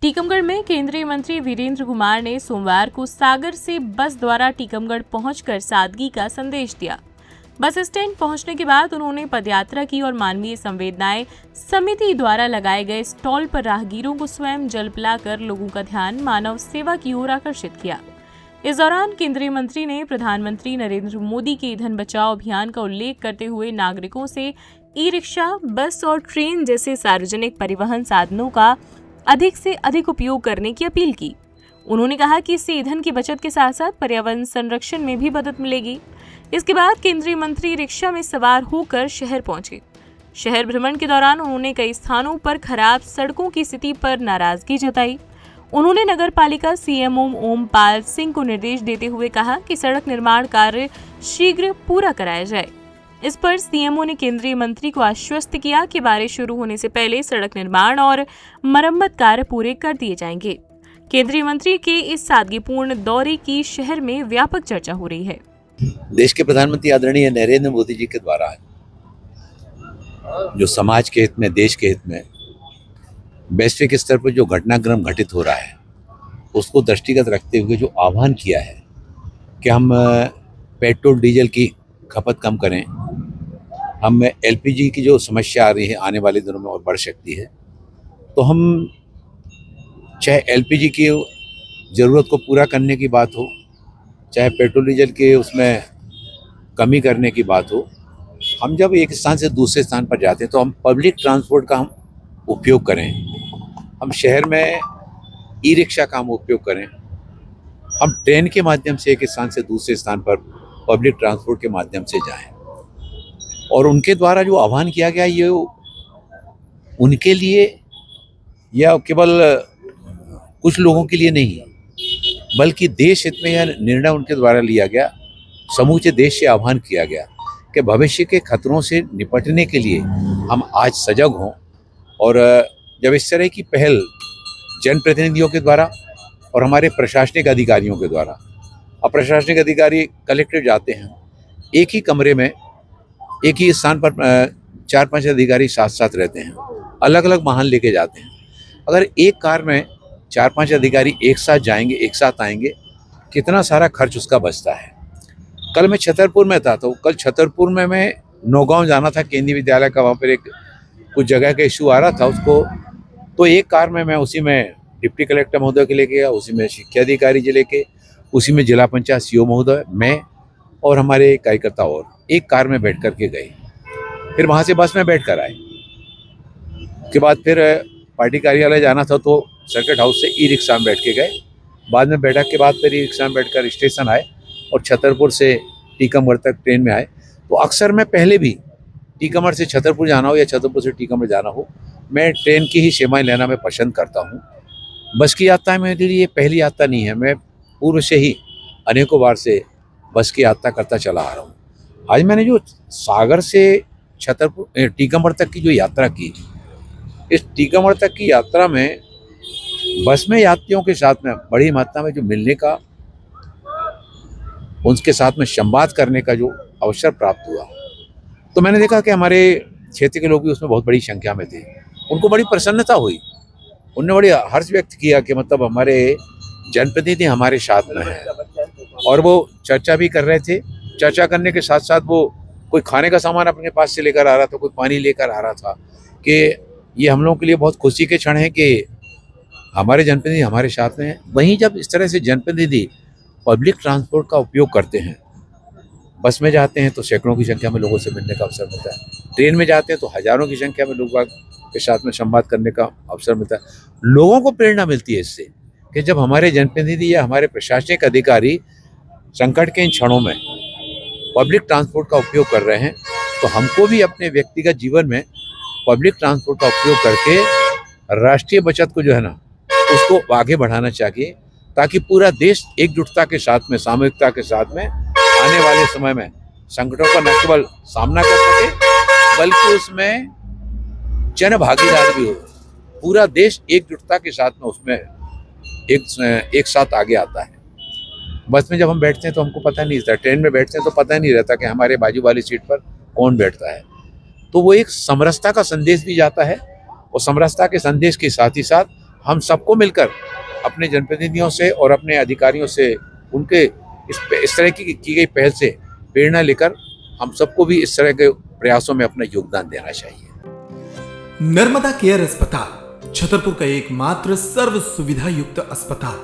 टीकमगढ़ में केंद्रीय मंत्री वीरेंद्र कुमार ने सोमवार को सागर से बस द्वारा टीकमगढ़ पहुंचकर सादगी का संदेश दिया। बस स्टैंड पहुंचने के बाद उन्होंने पदयात्रा की और मानवीय संवेदनाएं समिति द्वारा लगाए गए स्टॉल पर राहगीरों को स्वयं जल पिलाकर लोगों का ध्यान मानव सेवा की ओर आकर्षित किया। इस दौरान केंद्रीय मंत्री ने प्रधानमंत्री नरेंद्र मोदी के ईंधन बचाओ अभियान का उल्लेख करते हुए नागरिकों से ई रिक्शा, बस और ट्रेन जैसे सार्वजनिक परिवहन साधनों का अधिक से अधिक उपयोग करने की अपील की। उन्होंने कहा कि इससे ईंधन की बचत के साथ साथ पर्यावरण संरक्षण में भी मदद मिलेगी। इसके बाद केंद्रीय मंत्री रिक्शा में सवार होकर शहर पहुंचे। शहर भ्रमण के दौरान उन्होंने कई स्थानों पर खराब सड़कों की स्थिति पर नाराजगी जताई। उन्होंने नगर पालिका सीएमओ ओमपाल सिंह को निर्देश देते हुए कहा कि सड़क निर्माण कार्य शीघ्र पूरा कराया जाए। इस पर सीएमओ ने केंद्रीय मंत्री को आश्वस्त किया कि बारिश शुरू होने से पहले सड़क निर्माण और मरम्मत कार्य पूरे कर दिए जाएंगे। केंद्रीय मंत्री के इस सादगीपूर्ण दौरे की शहर में व्यापक चर्चा हो रही है। देश के प्रधानमंत्री आदरणीय नरेंद्र मोदी जी के द्वारा जो समाज के हित में, देश के हित में वैश्विक स्तर पर जो घटनाक्रम घटित हो रहा है उसको दृष्टिगत रखते हुए जो आह्वान किया है कि हम पेट्रोल डीजल की खपत कम करें, हम एलपीजी की जो समस्या आ रही है आने वाले दिनों में और बढ़ सकती है, तो हम चाहे एलपीजी की ज़रूरत को पूरा करने की बात हो, चाहे पेट्रोल डीजल के उसमें कमी करने की बात हो, हम जब एक स्थान से दूसरे स्थान पर जाते हैं तो हम पब्लिक ट्रांसपोर्ट का हम उपयोग करें, हम शहर में ई रिक्शा का हम उपयोग करें, हम ट्रेन के माध्यम से एक स्थान से दूसरे स्थान पर पब्लिक ट्रांसपोर्ट के माध्यम से जाएं। और उनके द्वारा जो आह्वान किया गया ये उनके लिए या केवल कुछ लोगों के लिए नहीं, बल्कि देश हित में यह निर्णय उनके द्वारा लिया गया, समूचे देश से आह्वान किया गया कि भविष्य के खतरों से निपटने के लिए हम आज सजग हों। और जब इस तरह की पहल जनप्रतिनिधियों के द्वारा और हमारे प्रशासनिक अधिकारियों के द्वारा, अब प्रशासनिक अधिकारी कलेक्टर जाते हैं, एक ही कमरे में एक ही स्थान पर 4-5 अधिकारी साथ साथ रहते हैं, अलग अलग वाहन लेके जाते हैं। अगर एक कार में 4-5 अधिकारी एक साथ जाएंगे, एक साथ आएंगे, कितना सारा खर्च उसका बचता है। कल मैं छतरपुर में था, तो कल छतरपुर में मैं नौगांव जाना था केंद्रीय विद्यालय का, वहाँ पर एक कुछ जगह का इशू आ रहा था उसको, तो एक कार में मैं उसी में डिप्टी कलेक्टर महोदय के लेके गया, उसी में शिक्षा अधिकारी जी लेके, उसी में जिला पंचायत सीओ महोदय, मैं और हमारे कार्यकर्ता और एक कार में बैठ कर के गए। फिर वहाँ से बस में बैठ कर आए। उसके बाद फिर पार्टी कार्यालय जाना था तो सर्किट हाउस से ई रिक्शा में बैठ के गए। बाद में बैठक के बाद फिर ई रिक्शा में बैठकर स्टेशन आए और छतरपुर से टीकमगढ़ तक ट्रेन में आए। तो अक्सर मैं पहले भी टीकमगढ़ से छतरपुर जाना हो या छतरपुर से टीकमगढ़ जाना हो, मैं ट्रेन की ही सेवाएं लेना मैं पसंद करता हूँ। बस की यात्रा मेरे लिए पहली यात्रा नहीं है, मैं पूर्व से ही अनेकों बार से बस की यात्रा करता चला आ रहा हूँ। आज मैंने जो सागर से छतरपुर टीकमगढ़ तक की जो यात्रा की, इस टीकमगढ़ तक की यात्रा में बस में यात्रियों के साथ में बड़ी मात्रा में जो मिलने का, उनके साथ में संवाद करने का जो अवसर प्राप्त हुआ, तो मैंने देखा कि हमारे क्षेत्र के लोग भी उसमें बहुत बड़ी संख्या में थे। उनको बड़ी प्रसन्नता हुई, उन्होंने बड़ी हर्ष व्यक्त किया कि मतलब हमारे जनप्रतिनिधि हमारे साथ में हैं। और वो चर्चा भी कर रहे थे। चर्चा करने के साथ साथ वो कोई खाने का सामान अपने पास से लेकर आ रहा था, कोई पानी लेकर आ रहा था, कि ये हम लोगों के लिए बहुत खुशी के क्षण है कि हमारे जनप्रतिनिधि हमारे साथ में हैं। वहीं जब इस तरह से जनप्रतिनिधि पब्लिक ट्रांसपोर्ट का उपयोग करते हैं, बस में जाते हैं तो सैकड़ों की संख्या में लोगों से मिलने का अवसर मिलता है, ट्रेन में जाते हैं तो हजारों की संख्या में लोगों के साथ में संवाद करने का अवसर मिलता है। लोगों को प्रेरणा मिलती है इससे कि जब हमारे जनप्रतिनिधि या हमारे प्रशासनिक अधिकारी संकट के इन क्षणों में पब्लिक ट्रांसपोर्ट का उपयोग कर रहे हैं, तो हमको भी अपने व्यक्तिगत जीवन में पब्लिक ट्रांसपोर्ट का उपयोग करके राष्ट्रीय बचत को जो है ना उसको आगे बढ़ाना चाहिए, ताकि पूरा देश एकजुटता के साथ में, सामूहिकता के साथ में आने वाले समय में संकटों का न केवल सामना कर सके, बल्कि उसमें जन भागीदार भी हो। पूरा देश एकजुटता के साथ में उसमें एक साथ आगे आता है। बस में जब हम बैठते हैं तो हमको पता नहीं रहता, ट्रेन में बैठते हैं तो पता नहीं रहता कि हमारे बाजू वाली सीट पर कौन बैठता है। तो वो एक समरसता का संदेश भी जाता है, और समरसता के संदेश के साथ ही साथ हम सबको मिलकर अपने जनप्रतिनिधियों से और अपने अधिकारियों से उनके इस तरह की गई पहल से प्रेरणा लेकर हम सबको भी इस तरह के प्रयासों में अपना योगदान देना चाहिए। नर्मदा केयर अस्पताल छतरपुर का एकमात्र सर्व सुविधा युक्त अस्पताल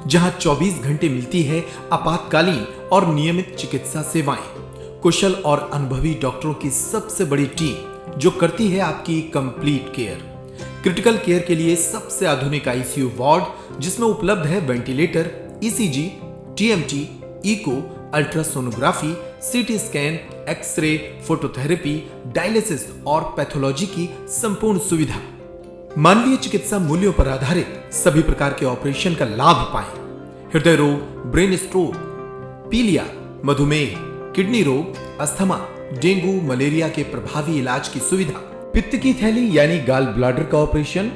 जहां 24 घंटे मिलती है आपातकालीन और नियमित चिकित्सा सेवाएं। कुशल और अनुभवी डॉक्टरों की सबसे बड़ी टीम जो करती है आपकी कंप्लीट केयर। क्रिटिकल केयर के लिए सबसे आधुनिक आईसीयू वार्ड जिसमें उपलब्ध है ventilator, ECG, TMT, echo, ultrasonography, CT scan, x ray, phototherapy, dialysis और पैथोलॉजी की संपूर्ण सुविधा। मानवीय चिकित्सा मूल्यों पर आधारित सभी प्रकार के ऑपरेशन का लाभ पाएं। हृदय रोग, ब्रेन स्ट्रोक, पीलिया, मधुमेह, किडनी रोग, अस्थमा, डेंगू, मलेरिया के प्रभावी इलाज की सुविधा, पित्त की थैली यानी गाल ब्लैडर का ऑपरेशन,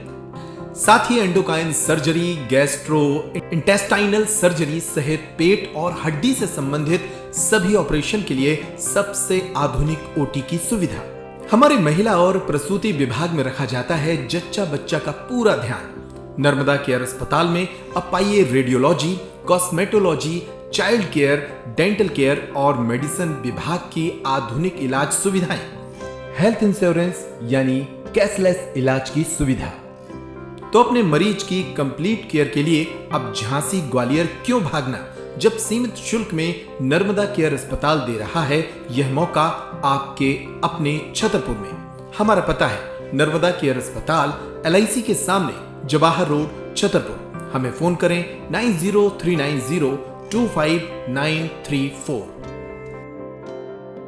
साथ ही endocrine surgery, gastro intestinal surgery सहित पेट और हड्डी से संबंधित सभी ऑपरेशन के लिए सबसे आधुनिक ओटी की सुविधा। हमारे महिला और प्रसूति विभाग में रखा जाता है जच्चा बच्चा का पूरा ध्यान। नर्मदा केयर अस्पताल में अब पाइए radiology, cosmetology, child care, dental care और मेडिसिन विभाग की आधुनिक इलाज सुविधाएं, हेल्थ इंश्योरेंस यानी कैशलेस इलाज की सुविधा। तो अपने मरीज की कंप्लीट केयर के लिए अब झांसी ग्वालियर क्यों भागना, जब सीमित शुल्क में नर्मदा केयर अस्पताल दे रहा है यह मौका आपके अपने छतरपुर में। हमारा पता है नर्मदा केयर अस्पताल LIC के सामने, जवाहर रोड, छतरपुर। हमें फोन करें 9039025934।